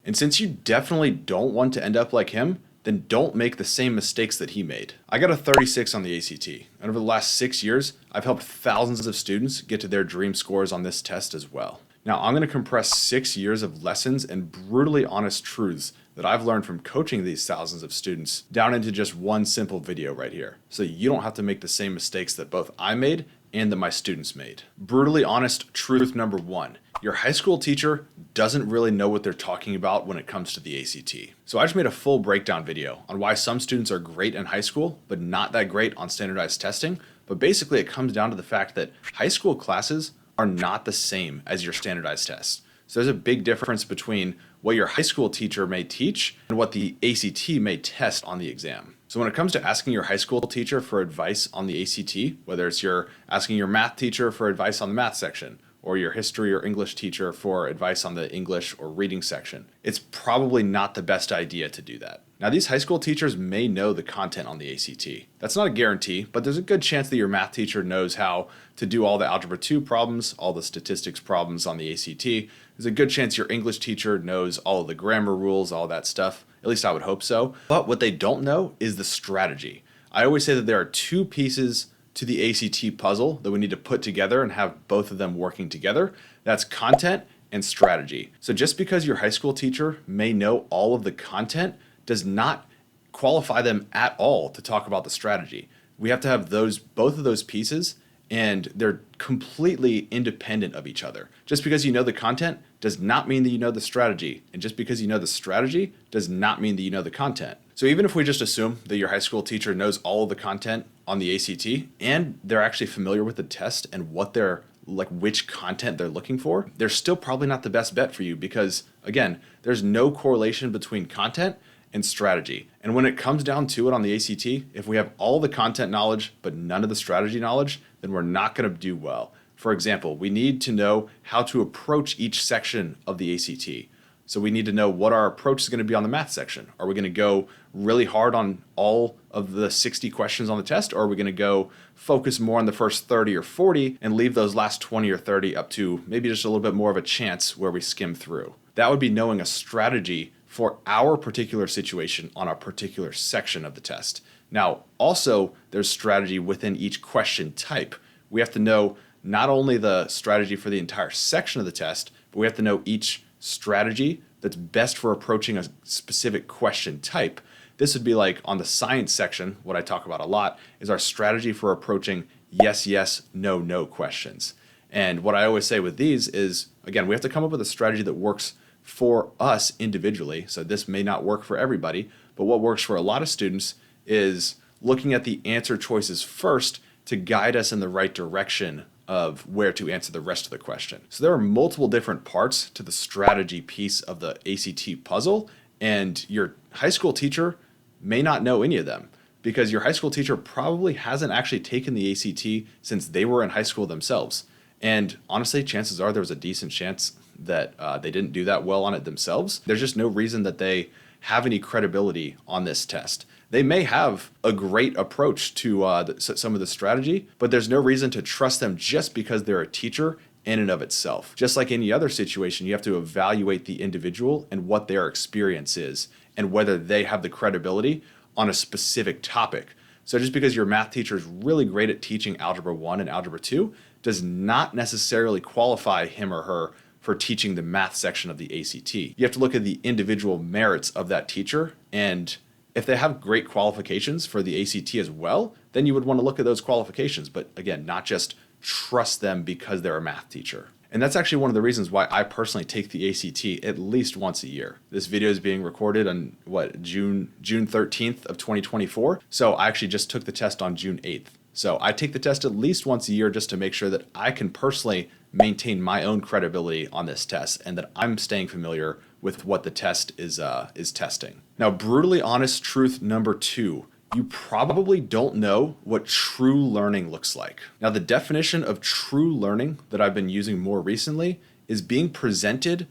And since you definitely don't want to end up like him, then don't make the same mistakes that he made. I got a 36 on the ACT, and over the last 6 years, I've helped thousands of students get to their dream scores on this test as well. Now, I'm going to compress 6 years of lessons and brutally honest truths that I've learned from coaching these thousands of students down into just one simple video right here, so you don't have to make the same mistakes that both I made and that my students made. Brutally honest truth number 1. Your high school teacher doesn't really know what they're talking about when it comes to the ACT. So I just made a full breakdown video on why some students are great in high school, but not that great on standardized testing. But basically it comes down to the fact that high school classes are not the same as your standardized tests. So there's a big difference between what your high school teacher may teach and what the ACT may test on the exam. So when it comes to asking your high school teacher for advice on the ACT, whether it's you're asking your math teacher for advice on the math section, or your history or English teacher for advice on the English or reading section, it's probably not the best idea to do that. Now, these high school teachers may know the content on the ACT. That's not a guarantee, but there's a good chance that your math teacher knows how to do all the Algebra 2 problems, all the statistics problems on the ACT. There's a good chance your English teacher knows all of the grammar rules, all that stuff. At least I would hope so. But what they don't know is the strategy. I always say that there are two pieces to the ACT puzzle that we need to put together and have both of them working together. That's content and strategy. So just because your high school teacher may know all of the content does not qualify them at all to talk about the strategy. We have to have both of those pieces, and they're completely independent of each other. Just because you know the content does not mean that you know the strategy. And just because you know the strategy does not mean that you know the content. So even if we just assume that your high school teacher knows all of the content on the ACT and they're actually familiar with the test and which content they're looking for, they're still probably not the best bet for you because, again, there's no correlation between content and strategy. And when it comes down to it on the ACT, if we have all the content knowledge but none of the strategy knowledge, then we're not going to do well. For example, we need to know how to approach each section of the ACT. So we need to know what our approach is going to be on the math section. Are we going to go really hard on all of the 60 questions on the test, or are we going to go focus more on the first 30 or 40 and leave those last 20 or 30 up to maybe just a little bit more of a chance where we skim through? That would be knowing a strategy for our particular situation on a particular section of the test. Now, also, there's strategy within each question type. We have to know not only the strategy for the entire section of the test, but we have to know each strategy that's best for approaching a specific question type. This would be like on the science section, what I talk about a lot is our strategy for approaching yes, yes, no, no questions. And what I always say with these is, again, we have to come up with a strategy that works for us individually. So this may not work for everybody, but what works for a lot of students is looking at the answer choices first to guide us in the right direction of where to answer the rest of the question. So there are multiple different parts to the strategy piece of the ACT puzzle, and your high school teacher may not know any of them because your high school teacher probably hasn't actually taken the ACT since they were in high school themselves. And honestly, chances are there was a decent chance that they didn't do that well on it themselves. There's just no reason that they have any credibility on this test. They may have a great approach to some of the strategy, but there's no reason to trust them just because they're a teacher in and of itself. Just like any other situation, you have to evaluate the individual and what their experience is and whether they have the credibility on a specific topic. So just because your math teacher is really great at teaching Algebra 1 and Algebra 2 does not necessarily qualify him or her for teaching the math section of the ACT. You have to look at the individual merits of that teacher, and if they have great qualifications for the ACT as well, then you would want to look at those qualifications, but again, not just trust them because they're a math teacher. And that's actually one of the reasons why I personally take the ACT at least once a year. This video is being recorded on June 13th of 2024. So I actually just took the test on June 8th. So I take the test at least once a year just to make sure that I can personally maintain my own credibility on this test and that I'm staying familiar with what the test is testing. Now, brutally honest truth number 2. You probably don't know what true learning looks like. Now, the definition of true learning that I've been using more recently is being presented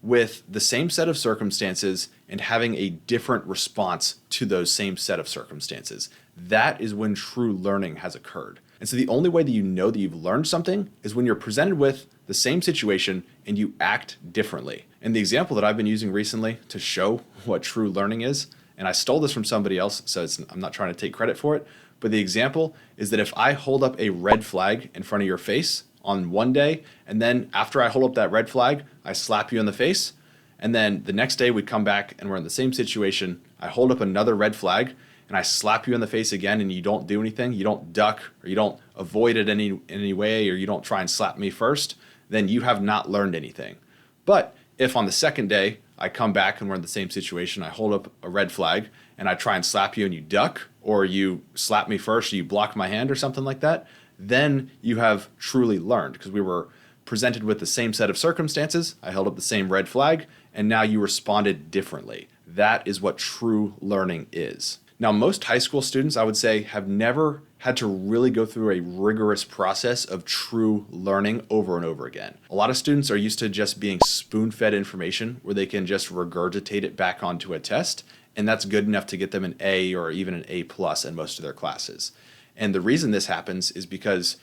with the same set of circumstances and having a different response to those same set of circumstances. That is when true learning has occurred. And so the only way that you know that you've learned something is when you're presented with the same situation and you act differently. And the example that I've been using recently to show what true learning is, and I stole this from somebody else, so I'm not trying to take credit for it, but the example is that if I hold up a red flag in front of your face on one day, and then after I hold up that red flag, I slap you in the face, and then the next day we come back and we're in the same situation, I hold up another red flag, and I slap you in the face again and you don't do anything, you don't duck or you don't avoid it in any way, or you don't try and slap me first, then you have not learned anything. But if on the second day I come back and we're in the same situation, I hold up a red flag and I try and slap you and you duck, or you slap me first or you block my hand or something like that, then you have truly learned, because we were presented with the same set of circumstances, I held up the same red flag, and now you responded differently. That is what true learning is. Now, most high school students, I would say, have never had to really go through a rigorous process of true learning over and over again. A lot of students are used to just being spoon-fed information where they can just regurgitate it back onto a test, and that's good enough to get them an A or even an A+ in most of their classes. And the reason this happens is because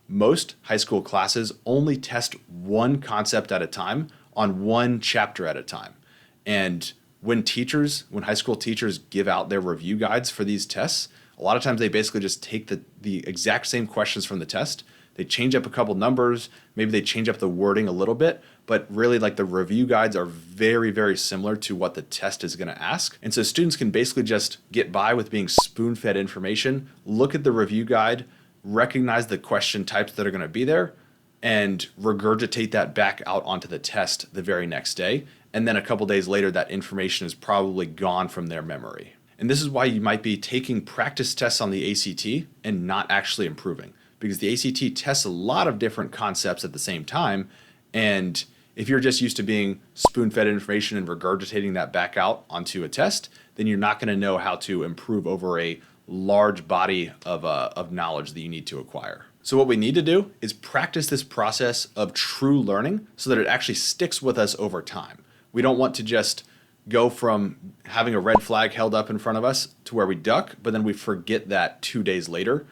most high school classes only test one concept at a time on one chapter at a time. And when high school teachers give out their review guides for these tests, a lot of times they basically just take the exact same questions from the test. They change up a couple numbers, maybe they change up the wording a little bit, but really like the review guides are very, very similar to what the test is going to ask. And so students can basically just get by with being spoon-fed information, look at the review guide, recognize the question types that are going to be there, and regurgitate that back out onto the test the very next day. And then a couple days later, that information is probably gone from their memory. And this is why you might be taking practice tests on the ACT and not actually improving, because the ACT tests a lot of different concepts at the same time. And if you're just used to being spoon-fed information and regurgitating that back out onto a test, then you're not going to know how to improve over a large body of knowledge that you need to acquire. So what we need to do is practice this process of true learning so that it actually sticks with us over time. We don't want to just go from having a red flag held up in front of us to where we duck, but then we forget that 2 days later.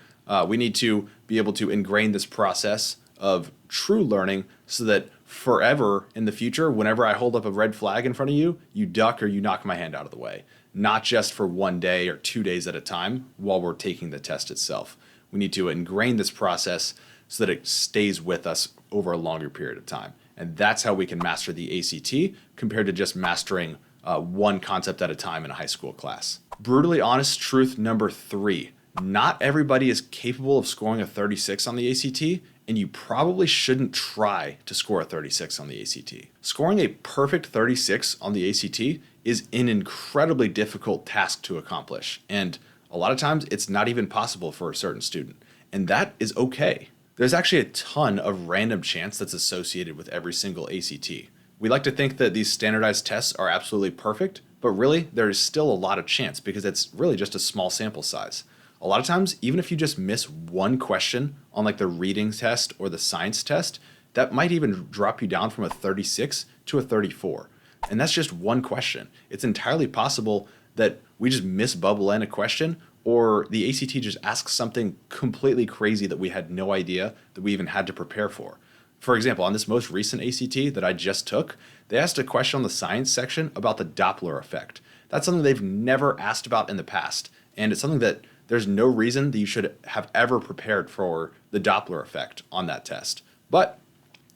We need to be able to ingrain this process of true learning so that forever in the future, whenever I hold up a red flag in front of you, you duck or you knock my hand out of the way. Not just for 1 day or 2 days at a time while we're taking the test itself. We need to ingrain this process so that it stays with us over a longer period of time. And that's how we can master the ACT compared to just mastering one concept at a time in a high school class. Brutally honest truth number 3. Not everybody is capable of scoring a 36 on the ACT, and you probably shouldn't try to score a 36 on the ACT. Scoring a perfect 36 on the ACT is an incredibly difficult task to accomplish, and a lot of times it's not even possible for a certain student, and that is okay. There's actually a ton of random chance that's associated with every single ACT. We like to think that these standardized tests are absolutely perfect, but really there is still a lot of chance because it's really just a small sample size. A lot of times, even if you just miss one question on like the reading test or the science test, that might even drop you down from a 36 to a 34. And that's just one question. It's entirely possible that we just misbubble in a question, or the ACT just asks something completely crazy that we had no idea that we even had to prepare for. For example, on this most recent ACT that I just took, they asked a question on the science section about the Doppler effect. That's something they've never asked about in the past, and it's something that there's no reason that you should have ever prepared for the Doppler effect on that test. But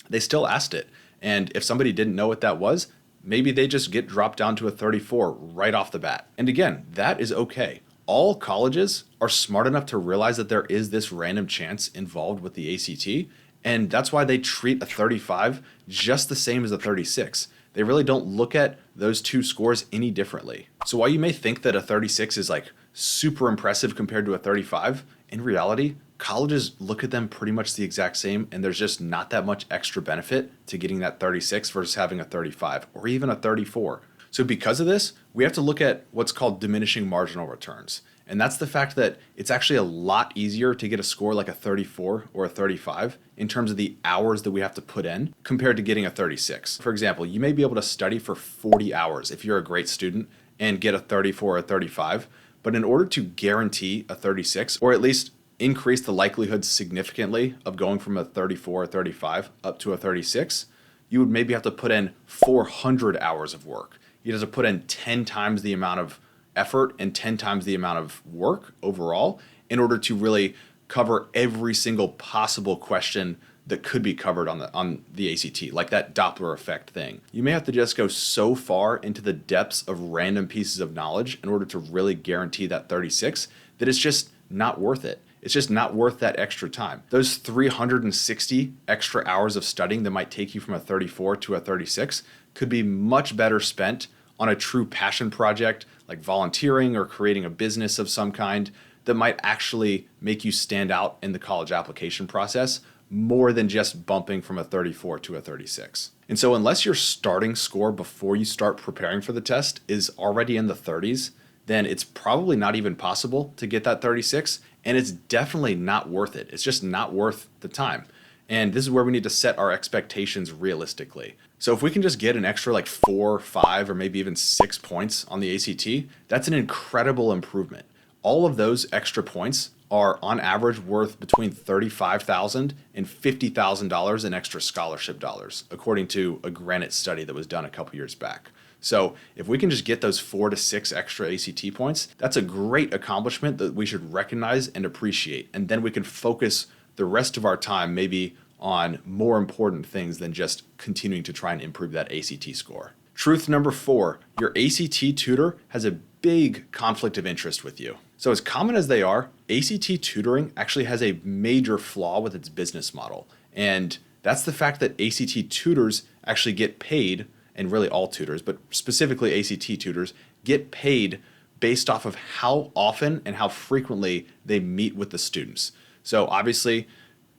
they still asked it, and if somebody didn't know what that was, maybe they just get dropped down to a 34 right off the bat. And again, that is okay. All colleges are smart enough to realize that there is this random chance involved with the ACT, and that's why they treat a 35 just the same as a 36. They really don't look at those two scores any differently. So while you may think that a 36 is like super impressive compared to a 35, in reality, colleges look at them pretty much the exact same, and there's just not that much extra benefit to getting that 36 versus having a 35 or even a 34. So because of this, we have to look at what's called diminishing marginal returns. And that's the fact that it's actually a lot easier to get a score like a 34 or a 35 in terms of the hours that we have to put in compared to getting a 36. For example, you may be able to study for 40 hours if you're a great student and get a 34 or a 35. But in order to guarantee a 36, or at least increase the likelihood significantly of going from a 34 or 35 up to a 36, you would maybe have to put in 400 hours of work. You'd have to put in 10 times the amount of effort and 10 times the amount of work overall in order to really cover every single possible question that could be covered on the ACT, like that Doppler effect thing. You may have to just go so far into the depths of random pieces of knowledge in order to really guarantee that 36 that it's just not worth it. It's just not worth that extra time. Those 360 extra hours of studying that might take you from a 34 to a 36 could be much better spent on a true passion project like volunteering or creating a business of some kind that might actually make you stand out in the college application process more than just bumping from a 34 to a 36. And so unless your starting score before you start preparing for the test is already in the 30s, then it's probably not even possible to get that 36, and it's definitely not worth it. It's just not worth the time. And this is where we need to set our expectations realistically. So if we can just get an extra like 4, 5, or maybe even 6 points on the ACT, that's an incredible improvement. All of those extra points are on average worth between $35,000 and $50,000 in extra scholarship dollars, according to a Granite study that was done a couple years back. So if we can just get those 4 to 6 extra ACT points, that's a great accomplishment that we should recognize and appreciate. And then we can focus the rest of our time maybe on more important things than just continuing to try and improve that ACT score. Truth number 4, your ACT tutor has a big conflict of interest with you. So as common as they are, ACT tutoring actually has a major flaw with its business model. And that's the fact that ACT tutors actually get paid, and really all tutors, but specifically ACT tutors, get paid based off of how often and how frequently they meet with the students. So obviously,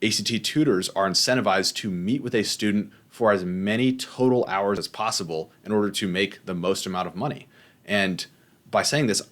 ACT tutors are incentivized to meet with a student for as many total hours as possible in order to make the most amount of money. And by saying this,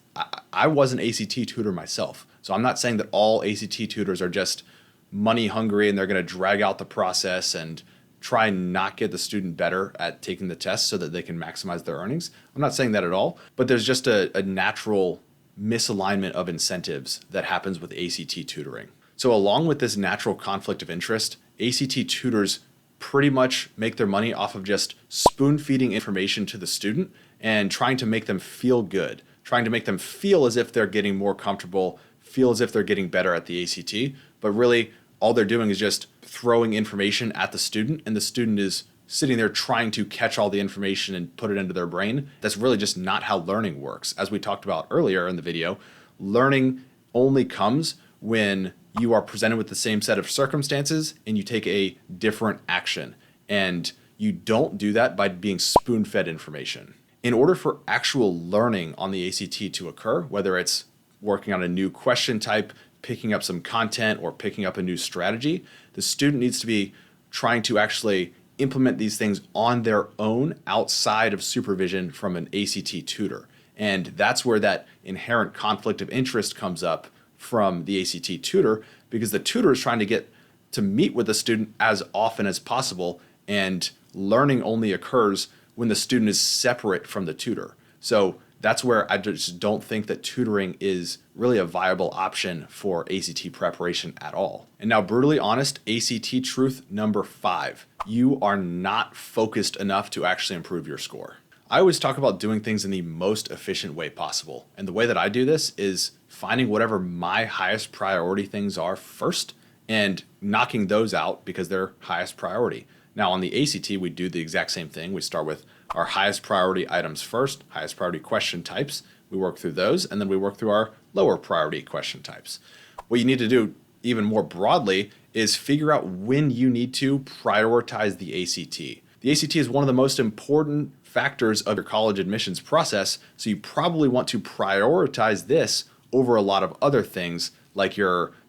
I was an ACT tutor myself. So I'm not saying that all ACT tutors are just money hungry and they're going to drag out the process and try and not get the student better at taking the test so that they can maximize their earnings. I'm not saying that at all, but there's just a natural misalignment of incentives that happens with ACT tutoring. So along with this natural conflict of interest, ACT tutors pretty much make their money off of just spoon feeding information to the student and trying to make them feel good, trying to make them feel as if they're getting more comfortable, feel as if they're getting better at the ACT, but really all they're doing is just throwing information at the student, and the student is sitting there trying to catch all the information and put it into their brain. That's really just not how learning works. As we talked about earlier in the video, learning only comes when you are presented with the same set of circumstances and you take a different action. And you don't do that by being spoon-fed information. In order for actual learning on the ACT to occur, whether it's working on a new question type, picking up some content, or picking up a new strategy, the student needs to be trying to actually implement these things on their own outside of supervision from an ACT tutor. And that's where that inherent conflict of interest comes up from the ACT tutor, because the tutor is trying to get to meet with the student as often as possible, and learning only occurs when the student is separate from the tutor. So that's where I just don't think that tutoring is really a viable option for ACT preparation at all. And now, brutally honest, ACT truth number 5, you are not focused enough to actually improve your score. I always talk about doing things in the most efficient way possible. And the way that I do this is finding whatever my highest priority things are first and knocking those out because they're highest priority. Now on the ACT, we do the exact same thing. We start with our highest priority items first, highest priority question types. We work through those, and then we work through our lower priority question types. What you need to do even more broadly is figure out when you need to prioritize the ACT. The ACT is one of the most important factors of your college admissions process, so you probably want to prioritize this over a lot of other things, like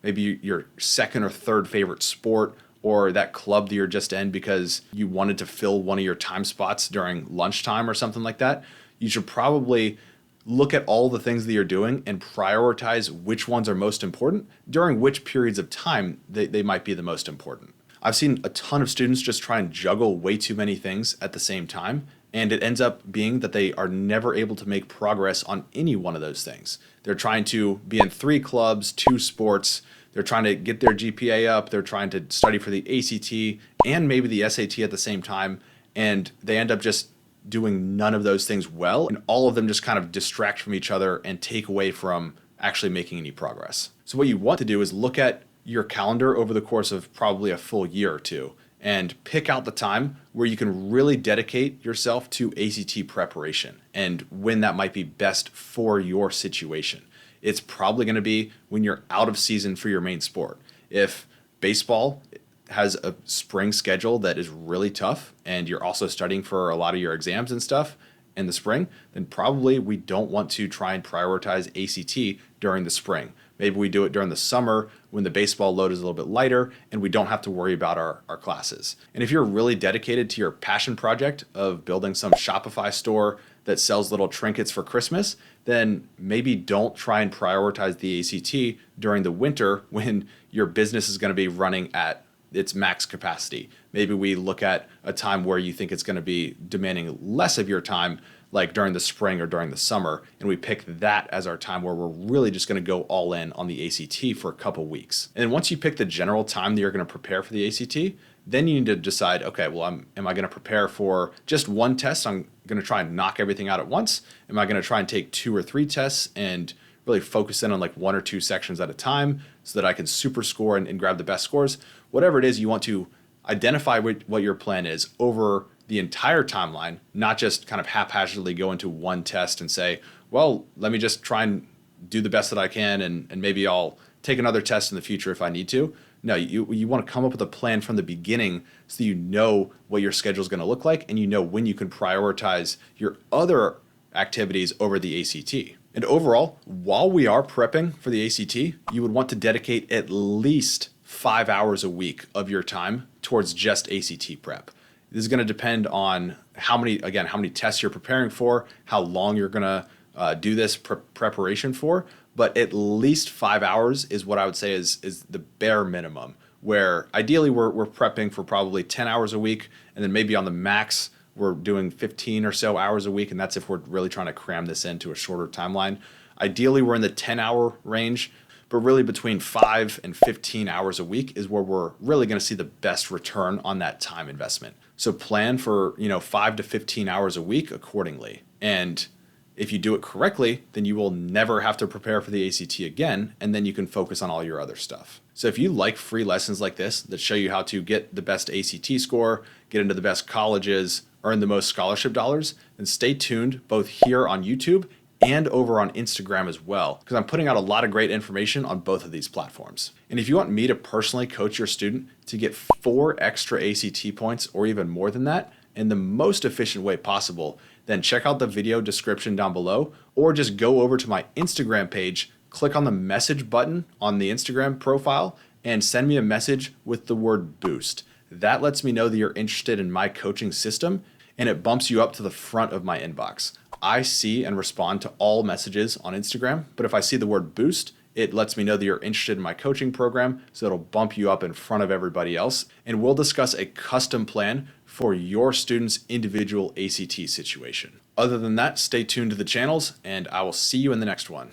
maybe your second or third favorite sport, or that club that you're just in because you wanted to fill one of your time spots during lunchtime or something like that. You should probably look at all the things that you're doing and prioritize which ones are most important during which periods of time they might be the most important. I've seen a ton of students just try and juggle way too many things at the same time, and it ends up being that they are never able to make progress on any one of those things. They're trying to be in 3 clubs, 2 sports. They're trying to get their GPA up. They're trying to study for the ACT and maybe the SAT at the same time. And they end up just doing none of those things well. And all of them just kind of distract from each other and take away from actually making any progress. So what you want to do is look at your calendar over the course of probably a full year or two and pick out the time where you can really dedicate yourself to ACT preparation and when that might be best for your situation. It's probably going to be when you're out of season for your main sport. If baseball has a spring schedule that is really tough and you're also studying for a lot of your exams and stuff in the spring, then probably we don't want to try and prioritize ACT during the spring. Maybe we do it during the summer when the baseball load is a little bit lighter and we don't have to worry about our classes. And if you're really dedicated to your passion project of building some Shopify store that sells little trinkets for Christmas, then maybe don't try and prioritize the ACT during the winter when your business is going to be running at its max capacity. Maybe we look at a time where you think it's going to be demanding less of your time, like during the spring or during the summer, and we pick that as our time where we're really just going to go all in on the ACT for a couple weeks. And once you pick the general time that you're going to prepare for the ACT, then you need to decide, okay, well, am I going to prepare for just one test? I'm going to try and knock everything out at once. Am I going to try and take 2 or 3 tests and really focus in on like 1 or 2 sections at a time so that I can super score and grab the best scores? Whatever it is, you want to identify what your plan is over the entire timeline, not just kind of haphazardly go into one test and say, well, let me just try and do the best that I can and maybe I'll take another test in the future if I need to. No, you want to come up with a plan from the beginning so you know what your schedule is going to look like and you know when you can prioritize your other activities over the ACT. And overall, while we are prepping for the ACT, you would want to dedicate at least 5 hours a week of your time towards just ACT prep. This is going to depend on how many tests you're preparing for, how long you're going to do this preparation for, but at least 5 hours is what I would say is the bare minimum, where ideally we're prepping for probably 10 hours a week, and then maybe on the max we're doing 15 or so hours a week, and that's if we're really trying to cram this into a shorter timeline. Ideally, we're in the 10-hour range, but really between 5 and 15 hours a week is where we're really going to see the best return on that time investment. So plan for 5 to 15 hours a week accordingly. And if you do it correctly, then you will never have to prepare for the ACT again, and then you can focus on all your other stuff. So if you like free lessons like this that show you how to get the best ACT score, get into the best colleges, earn the most scholarship dollars, then stay tuned both here on YouTube and over on Instagram as well, because I'm putting out a lot of great information on both of these platforms. And if you want me to personally coach your student to get 4 extra ACT points or even more than that in the most efficient way possible, then check out the video description down below, or just go over to my Instagram page, click on the message button on the Instagram profile, and send me a message with the word boost. That lets me know that you're interested in my coaching system, and it bumps you up to the front of my inbox. I see and respond to all messages on Instagram, but if I see the word boost, it lets me know that you're interested in my coaching program, so it'll bump you up in front of everybody else, and we'll discuss a custom plan for your student's individual ACT situation. Other than that, stay tuned to the channels, and I will see you in the next one.